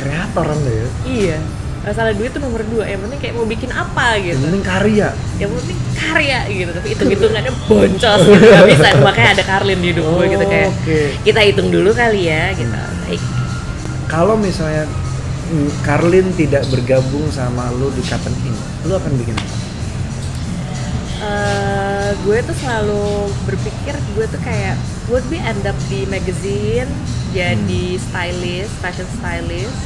kreator Anda ya. Iya, masalah duit tuh nomor 2. Yang penting kayak mau bikin apa gitu. Yang penting karya. Yang penting karya gitu. Tapi hitung-hitungannya boncos gitu. Gak bisa, makanya ada Carlin di hidup gue gitu kayak. Kita hitung dulu kali ya gitu. Baik. Kalau misalnya Carlin tidak bergabung sama lu di Kapan Ink, lu akan bikin apa? Gue tuh selalu berpikir gue tuh kayak would be end up di magazine, jadi stylist, fashion stylist,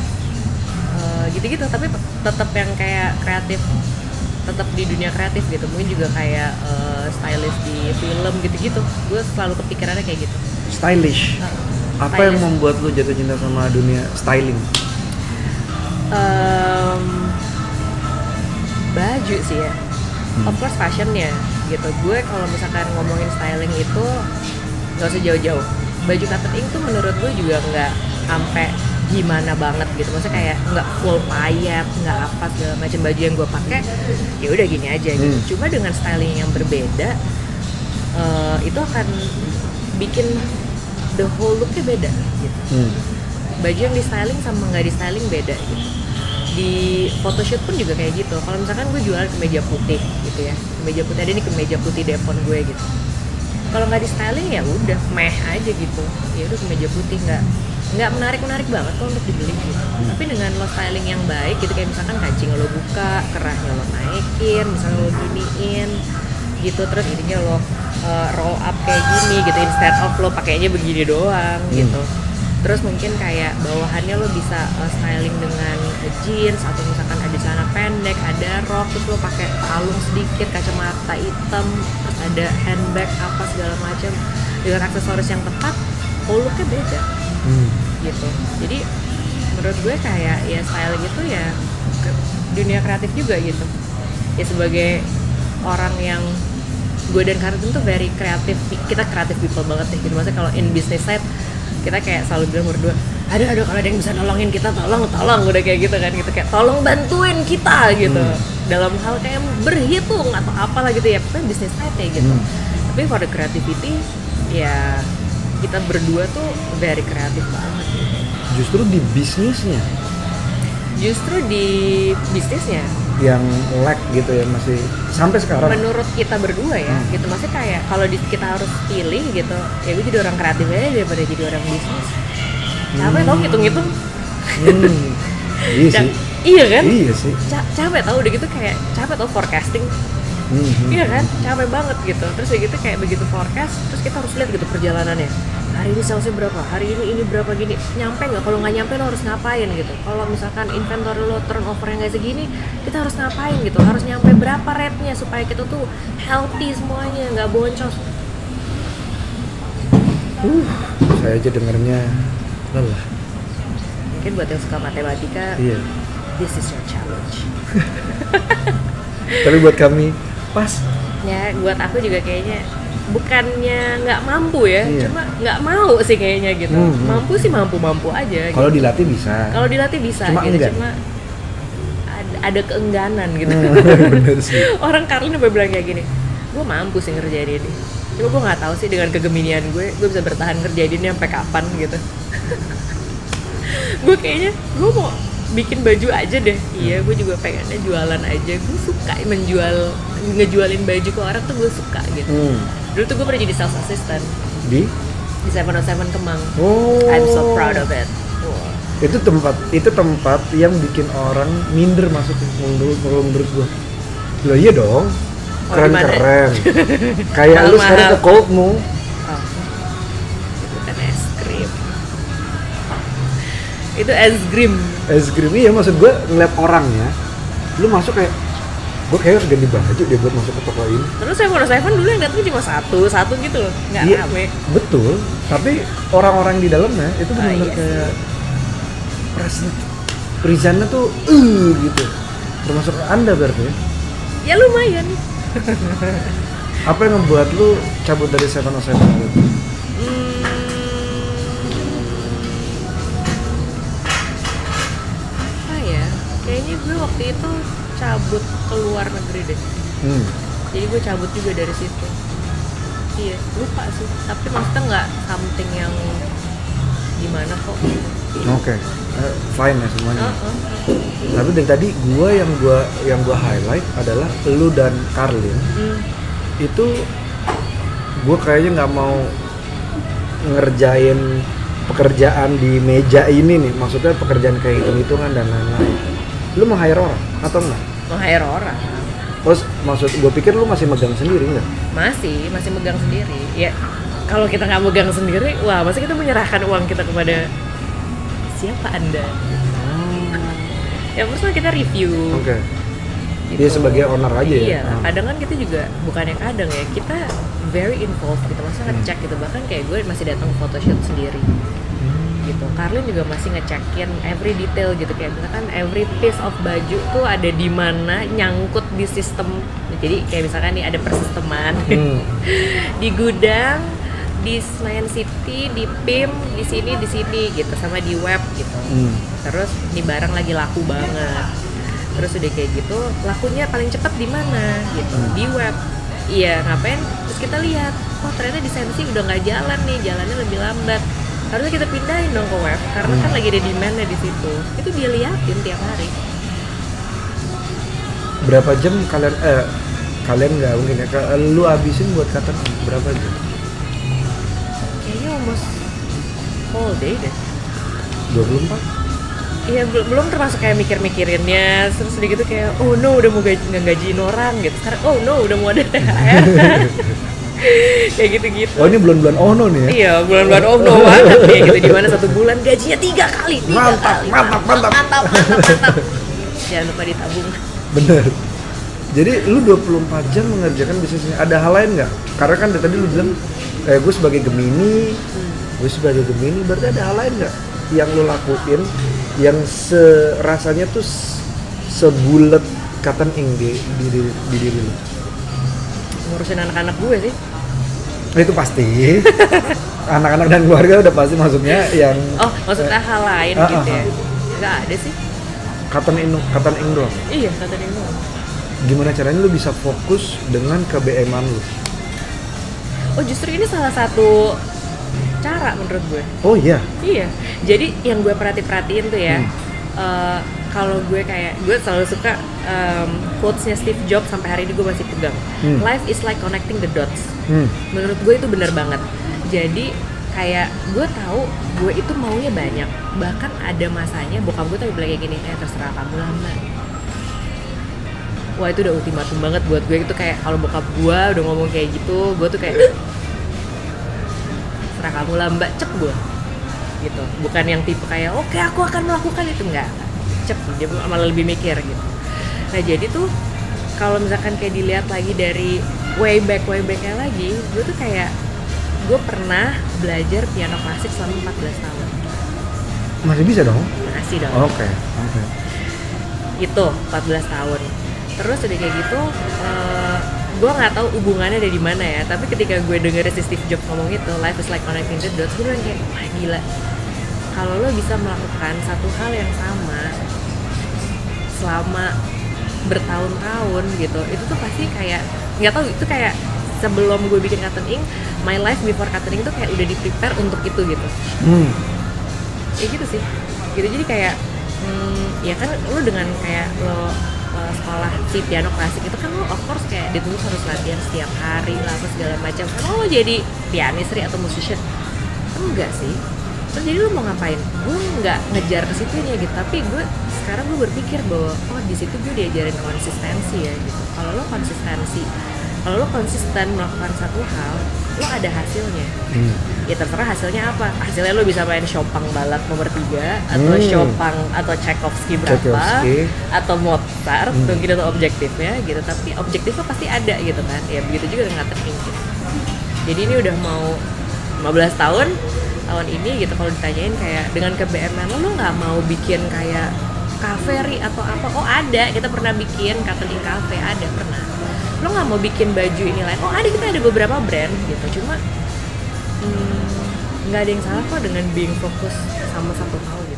gitu-gitu. Tapi tetap yang kayak kreatif, tetap di dunia kreatif gitu. Mungkin juga kayak stylist di film gitu-gitu. Gue selalu kepikirannya kayak gitu. Stylish. Apa Stylist. yang membuat lu jatuh cinta sama dunia styling? Baju sih ya. Of course fashionnya gitu. Gue kalau misalkan ngomongin styling itu nggak usah jauh-jauh. Baju Kapan Ink tuh menurut gue juga nggak sampai gimana banget gitu. Maksudnya kayak nggak full payet, nggak apa segala macam. Baju yang gue pakai ya udah gini aja gitu. Cuma dengan styling yang berbeda, itu akan bikin the whole looknya beda gitu. Baju yang di styling sama nggak di styling beda gitu. Di photoshoot pun juga kayak gitu. Kalau misalkan gue jualan kemeja putih gitu ya, kemeja putih ada nih, kemeja putih Devon gue gitu. Kalau nggak di styling ya udah meh aja gitu. Ya udah kemeja putih nggak menarik banget kalau untuk dibeli gitu. Tapi dengan lo styling yang baik gitu, kayak misalkan kancing lo buka, kerahnya lo naikin, misalnya lo giniin gitu, terus ininya lo roll up kayak gini gitu, instead of lo pakainya begini doang gitu. Terus mungkin kayak bawahannya lo bisa styling dengan jeans, atau misalkan ada celana pendek, ada rok, terus lo pakai kalung sedikit, kacamata hitam, terus ada handbag apa segala macam dengan aksesoris yang tepat, whole looknya beda gitu. Jadi menurut gue kayak ya styling itu ya dunia kreatif juga gitu. Ya sebagai orang yang gue dan Carlin tuh very kreatif, kita kreatif people banget deh gitu. Maksudnya kalau in business side kita kayak selalu bilang berdua, aduh kalau ada yang bisa nolongin kita tolong udah kayak gitu kan gitu, kayak tolong bantuin kita gitu dalam hal kayak berhitung atau apalah gitu ya, pokoknya business side ya gitu. Tapi for the creativity ya kita berdua tuh very kreatif banget gitu. Justru di bisnisnya yang lag gitu ya, masih sampai sekarang menurut kita berdua ya gitu. Maksudnya kayak kalau kita harus pilih gitu, ya gue jadi orang kreatif aja daripada jadi orang bisnis. Capek tau ngitung-ngitung. Iya sih. Iya kan? Iya sih. Capek tau udah gitu, kayak capek tau forecasting. Iya kan? Capek banget gitu. Terus ya gitu kayak begitu forecast, terus kita harus lihat gitu perjalanannya. Hari ini salesnya berapa, hari ini berapa gini, nyampe nggak? Kalau nggak nyampe lo harus ngapain gitu. Kalau misalkan inventory lo turnovernya nggak segini, kita harus ngapain gitu. Harus nyampe berapa rate-nya supaya kita tuh healthy semuanya, nggak boncos. Saya aja dengernya lelah. Mungkin buat yang suka matematika, this is your challenge. Tapi buat kami pas. Ya buat aku juga kayaknya bukannya nggak mampu ya, cuma nggak mau sih kayaknya gitu. Mampu sih mampu aja. Kalau gitu. dilatih bisa. Kalau dilatih bisa, cuma gitu. Enggak. Cuma ada keengganan gitu. Bener sih. Orang Carlin udah bilang kayak gini, gue mampu sih ngerjain ini. Cuma gue nggak tahu sih dengan kegeminian gue bisa bertahan ngerjain ini sampai kapan gitu. Gue kayaknya gue mau bikin baju aja deh. Iya, gue juga pengennya jualan aja. Gue suka ngejualin baju ke orang tuh gue suka gitu. Dulu tuh gue pernah jadi sales assistant di 707 Kemang. I'm so proud of it. Itu tempat yang bikin orang minder masuk menurut gue. Loh iya dong. Keren. Kayak lu sekarang ke Coldmu. Itu kan es krim. Itu es krim. Es krim, iya, maksud gue ngeliat orangnya. Lu masuk kayak, gue kayak harus ganti baju dia buat masuk ke toko ini. Terus saya dulu yang datang cuma satu gitu loh, nggak rame. Betul, tapi orang-orang di dalamnya itu benar-benar kayak Rizana tuh gitu. Termasuk Anda berarti? Ya lumayan. Apa yang membuat lu cabut dari 707 gitu? Apa ya? Kayaknya gue waktu itu cabut ke luar negeri deh. Jadi gue cabut juga dari situ. Iya, lupa sih. Tapi maksudnya nggak something yang gimana kok. Oke. Fine ya semuanya. Tapi dari tadi yang gua highlight adalah lu dan Karlin. Itu gua kayaknya nggak mau ngerjain pekerjaan di meja ini nih, maksudnya pekerjaan kayak hitung-hitungan dan lain-lain. Lu mau hire orang atau enggak? Mau hire orang. Terus maksud gue pikir lu masih megang sendiri nggak? Masih megang sendiri. Ya kalau kita nggak megang sendiri, wah masa kita menyerahkan uang kita kepada siapa Anda? Ya pertama kita review. Oke. Gitu. Dia sebagai owner aja ya? Iya, kadang kan kita juga, bukannya kadang ya, kita very involved gitu, maksudnya ngecek gitu, bahkan kayak gue masih datang photoshoot sendiri gitu. Karlin juga masih ngecekin every detail gitu, kayak misalkan every piece of baju tuh ada di mana, nyangkut di sistem. Jadi kayak misalkan nih ada persisteman di gudang, di Senayan City, di PIM, di sini gitu, sama di web gitu. Terus ini barang lagi laku banget. Terus udah kayak gitu, lakunya paling cepat di mana gitu, di web. Iya, ngapain? Terus kita lihat, oh ternyata di Sensi udah nggak jalan nih, jalannya lebih lambat. Harusnya kita pindahin dong ke web, karena kan lagi ada demand-nya di situ. Itu dia liatin tiap hari. Berapa jam kalian nggak mungkin ya? Lu habisin buat kata berapa jam? Kayaknya almost whole day deh. 24? Iya, belum termasuk kayak mikir-mikirinnya. Terus udah gitu kayak, oh no udah mau gajiin orang gitu. Sekarang, oh no udah mau ada THR. Kayak gitu-gitu. Oh ini bulan-bulan ono nih ya? Iya, bulan-bulan ono banget kayak gitu. Dimana satu bulan gajinya 3 kali. Mantap. Jangan lupa ditabung. Bener. Jadi lu 24 jam mengerjakan bisnisnya. Ada hal lain nggak? Karena kan dari tadi lu bilang, gue sebagai Gemini, berarti ada hal lain nggak yang lu lakuin yang rasanya tuh sebulet cotton ink di diri lu? Ngurusin anak-anak gue sih. Itu pasti. Anak-anak dan keluarga udah pasti, maksudnya yang maksudnya hal lain gitu ya? Nggak ada sih. Cotton ink doang? Iya, cotton ink doang. Gimana caranya lu bisa fokus dengan KBM-an lu? Oh justru ini salah satu cara menurut gue. Oh iya? Iya, jadi yang gue perhatiin tuh ya, kalau gue selalu suka quotes-nya Steve Jobs, sampai hari ini gue masih pegang. Life is like connecting the dots. Menurut gue itu benar banget. Jadi kayak gue tahu gue itu maunya banyak. Bahkan ada masanya bokap gue tuh bilang kayak gini, terserah kamu lah Mbak. Wah itu udah ultimatum banget buat gue. Itu kayak kalau bokap gue udah ngomong kayak gitu, gue tuh kayak terserah kamu lah Mbak, cep gue gitu. Bukan yang tipe kayak oke, aku akan melakukan itu, enggak. Cep, dia malah lebih mikir gitu. Nah jadi tuh kalau misalkan kayak dilihat lagi dari way back-nya lagi, gue tuh kayak gue pernah belajar piano klasik selama 14 tahun. Masih bisa dong? Masih dong. Oke. Itu 14 tahun. Terus udah kayak gitu, gue nggak tahu hubungannya dari mana ya. Tapi ketika gue denger si Steve Jobs ngomong itu, life is like connecting the dots, gue bilang kayak, wah gila. Kalau lo bisa melakukan satu hal yang sama selama bertahun-tahun gitu, itu tuh pasti kayak, nggak tahu, itu kayak sebelum gue bikin cotton ink, my life before cotton ink tuh kayak udah di prepare untuk itu gitu. Ya gitu sih. Gitu, jadi kayak ya kan lo dengan kayak lo sekolah si piano klasik itu kan lo of course kayak dituntut harus latihan setiap hari lah apa segala macam. Kan lo jadi pianis atau musician? Enggak sih. Terus jadi lo mau ngapain? Gue nggak ngejar ke situnya gitu, tapi sekarang gue berpikir bahwa di situ gue diajarin konsistensi ya gitu. Kalau lo konsisten melakukan satu hal, lo ada hasilnya. Ya terserah hasilnya apa. Hasilnya lo bisa main Chopin balad nomor 3 atau Chopin atau Tchaikovsky berapa atau Mozart, mungkin itu objektifnya gitu. Tapi objektifnya pasti ada gitu kan. Ya begitu juga dengan cotton ink gitu. Jadi ini udah mau 15 tahun ini gitu. Kalau ditanyain kayak dengan KBM lo nggak mau bikin kayak cafe atau apa? Oh ada, kita pernah bikin cotton ink cafe, ada pernah. Lo nggak mau bikin baju ini lain? Oh ada, kita ada beberapa brand gitu. Cuma nggak ada yang salah kok dengan being fokus sama satu hal gitu.